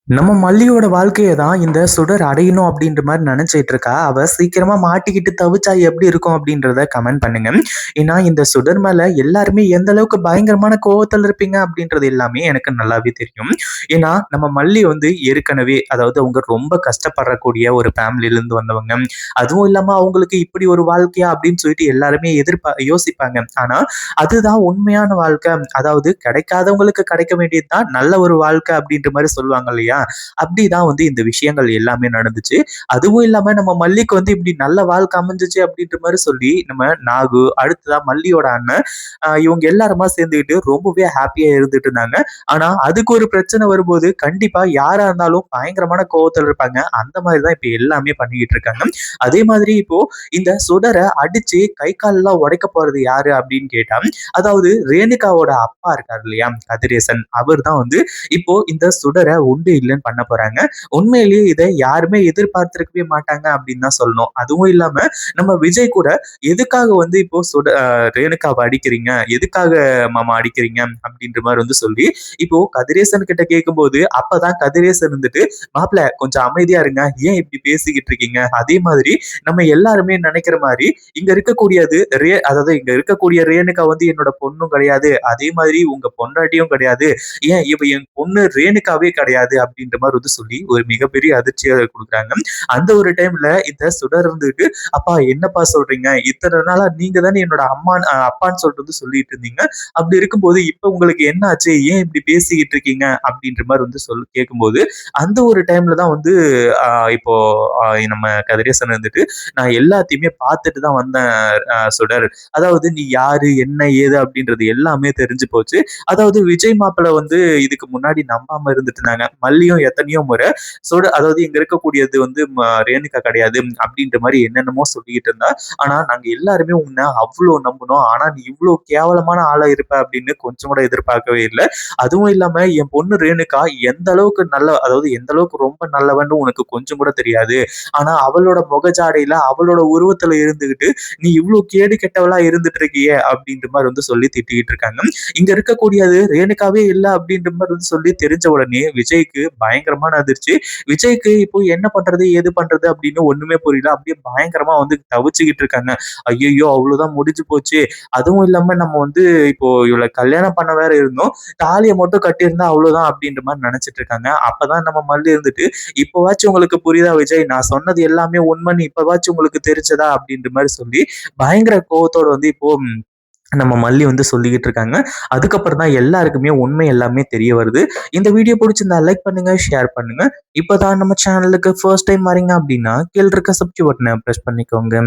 நம்ம மல்லியோட வாழ்க்கைய தான் இந்த சுடர் அடையணும் அப்படின்ற மாரி நெனச்சிட்டு இருக்கா. அவ சீக்கிரமா மாட்டிக்கிட்டு தவிச்சா எப்படி இருக்கும் அப்படின்றத கமெண்ட் பண்ணுங்க. ஏன்னா இந்த சுடர் மேல எல்லாருமே எந்த அளவுக்கு பயங்கரமான கோவத்துல இருப்பீங்க அப்படின்றது எல்லாமே எனக்கு நல்லாவே தெரியும். ஏன்னா நம்ம மல்லி வந்து ஏற்கனவே அதாவது அவங்க ரொம்ப கஷ்டப்படக்கூடிய ஒரு ஃபேமிலில இருந்து வந்தவங்க. அதுவும் இல்லாம அவங்களுக்கு இப்படி ஒரு வாழ்க்கையா அப்படின்னு சொல்லிட்டு எல்லாருமே யோசிப்பாங்க. ஆனா அதுதான் உண்மையான வாழ்க்கை. அதாவது கிடைக்காதவங்களுக்கு கிடைக்க வேண்டியது தான் நல்ல ஒரு வாழ்க்கை அப்படின்ற மாரி சொல்லுவாங்க இல்லையா? அப்படிதான் வந்து இந்த விஷயங்கள் எல்லாமே நடந்துச்சு. அதுவும் இல்லாம நம்ம மல்லிக்கு வந்து இப்படி நல்ல வாழ்க்கை அமைஞ்சுச்சு அப்படின்ற மாரி சொல்லி நம்ம நாகு, அடுத்ததா மல்லியோட அண்ணன் இவங்க எல்லாருமா சேர்ந்துக்கிட்டு ரொம்பவே ஹாப்பியா இருந்துட்டு இருந்தாங்க. ஆனா அதுக்கு ஒரு பிரச்சனை வரும்போது கண்டிப்பா யாரா இருந்தாலும் பயங்கரமான கோவத்துல இருப்பாங்க. அந்த மாதிரி தான் இப்ப எல்லாமே பண்ணிக்கிட்டு இருக்காங்க. அதே மாதிரி இப்போ இந்த சுடர அடிச்சு கை கால்லாம் உடைக்க போறது யாரு அப்படின்னு கேட்டா, அதாவது ரேணுகாவோட அப்பா இருக்காரு இல்லையா? கதிரேசன். அவர் தான் வந்து இப்போ இந்த சுடர உண்டு இல்லைன்னு பண்ண போறாங்க. உண்மையிலேயே இதை யாருமே எதிர்பார்த்திருக்கவே மாட்டாங்க அப்படின்னு தான் சொல்லணும். அதுவும் இல்லாம நம்ம விஜய் கூட எதுக்காக வந்து இப்போ ரேணுகாவை அடிக்கிறீங்க? எதுக்காக மாமா அடிக்கிறீங்க? அப்படின்ற மாதிரி வந்து சொல்லி இப்போ கதிரேசன் கிட்ட கேட்கும்போது அப்பதான் கதிரேசன் இருந்துட்டு மாப்பிள கொஞ்சம் அமைதியா இருங்க. ஏன் இப்படி பேசிக்கிட்டு இருக்கீங்க? அதே மாதிரி நம்ம எல்லாருமே நினைக்கிற மாதிரி இங்க இருக்கக்கூடியது அதாவது இங்க இருக்கக்கூடிய ரேணுகா வந்து என்னோட பொண்ணும் கிடையாது. அதே மாதிரி உங்க பொண்டாட்டியும் கிடையாது. ஏன் இவ என் பொண்ணு ரேணுகாவே கிடையாது அப்படின்ற மாதிரி வந்து சொல்லி ஒரு மிகப்பெரிய அதிர்ச்சியை குடுக்குறாங்க. அந்த ஒரு டைம்ல இந்த சுடர் இருந்துட்டு அப்பா என்னப்பா சொல்றீங்க? இத்தனை நாளா நீங்க தானே என்னோட அப்பான்னு சொல்லிட்டு வந்து சொல்லிட்டு இருந்தீங்க. அப்படி இருக்கும்போது இப்ப உங்களுக்கு என்ன ஆச்சு? ஏன் இப்படி பேசிக்கிட்டு இருக்கீங்க? அப்படின்ற மாதிரி வந்து கேட்கும்போது அந்த ஒரு டைம்ல தான் வந்து இப்போ நம்ம கதிரேசன் இருந்துட்டு நான் எல்லாத்தையுமே பார்த்துட்டு தான் வந்தேன் சுடர். அதாவது நீ யாரு? என்ன? ஏது? அப்படின்றது எல்லாமே தெரிஞ்சு போச்சு. அதாவது விஜய் மாப்பிள்ளை வந்து இதுக்கு முன்னாடி நம்பாம இருந்துட்டு இருந்தாங்க. மல்லியும் எத்தனையோ முறை அதாவது இங்க இருக்கக்கூடியது வந்து ரேணுகா கிடையாது அப்படின்ற மாதிரி என்னென்னமோ சொல்லிக்கிட்டு இருந்தா. ஆனா நாங்க எல்லாருமே உன்னை அவ்வளவு நம்புனோம். ஆனா நீ இவ்வளவு கேவலமான ஆளா இருப்ப அப்படின்னு கொஞ்சம் கூட எதிர்பார்க்கவே இல்லை. அதுவும் இல்லாம என் பொண்ணு ரேணுகா எந்த அளவுக்கு அதாவது எந்த அளவுக்கு ரொம்ப நல்லவன்னு உனக்கு கொஞ்சம் கூட தெரியாது. ஆனா அவளோட முகஜாடையில அவளோட உருவத்துல இருந்துகிட்டு நீ இவ்வளவு கேடு கெட்டவளா இருந்துட்டு இருக்கியே அப்படின்ற மாதிரி வந்து சொல்லி திட்டிக்கிட்டு இருக்காங்க. இங்க இருக்கக்கூடியது ரேணுகாவே இல்ல அப்படின்ற மாதிரி வந்து சொல்லி தெரிஞ்ச உடனே விஜய்க்கு பயங்கரமான அதிர்ச்சி. விஜய்க்கு இப்போ என்ன பண்றது ஏது பண்றது அப்படின்னு ஒண்ணுமே புரியல. அப்படியே பயங்கரமா வந்து தவிச்சுக்கிட்டு இருக்காங்க. ஐயையோ அவ்வளவுதான் முடிஞ்சு போச்சு. அதுவும் இல்லாம நம்ம வந்து இப்போ இவளை கல்யாணம் பண்ண வேற இருந்தோம். தாலியை மட்டும் கட்டியிருந்தா அவ்வளவுதான் அப்படின்ற மாதிரி நினைச்சிட்டு இருக்காங்க. அப்பதான் நம்ம மல்லி இருந்துட்டு இப்பவாச்சும் உங்களுக்கு புரியுதா விஜய்? நான் சொன்னது எல்லாமே உண்மைன்னு இப்பவாச்சும் உங்களுக்கு தெரிஞ்சதா? அப்படின்ற மாதிரி சொல்லி பயங்கர கோவத்தோட வந்து இப்போ நம்ம மல்லி வந்து சொல்லிக்கிட்டு இருக்காங்க. அதுக்கப்புறம் தான் எல்லாருக்குமே உண்மை எல்லாமே தெரிய வருது. இந்த வீடியோ பிடிச்சிருந்தா லைக் பண்ணுங்க, ஷேர் பண்ணுங்க. இப்பதான் நம்ம சேனலுக்கு ஃபர்ஸ்ட் டைம் வரீங்க அப்படின்னா கீழ இருக்க சப்ஸ்கிரைப் பட்டனை பிரஸ் பண்ணிக்கோங்க.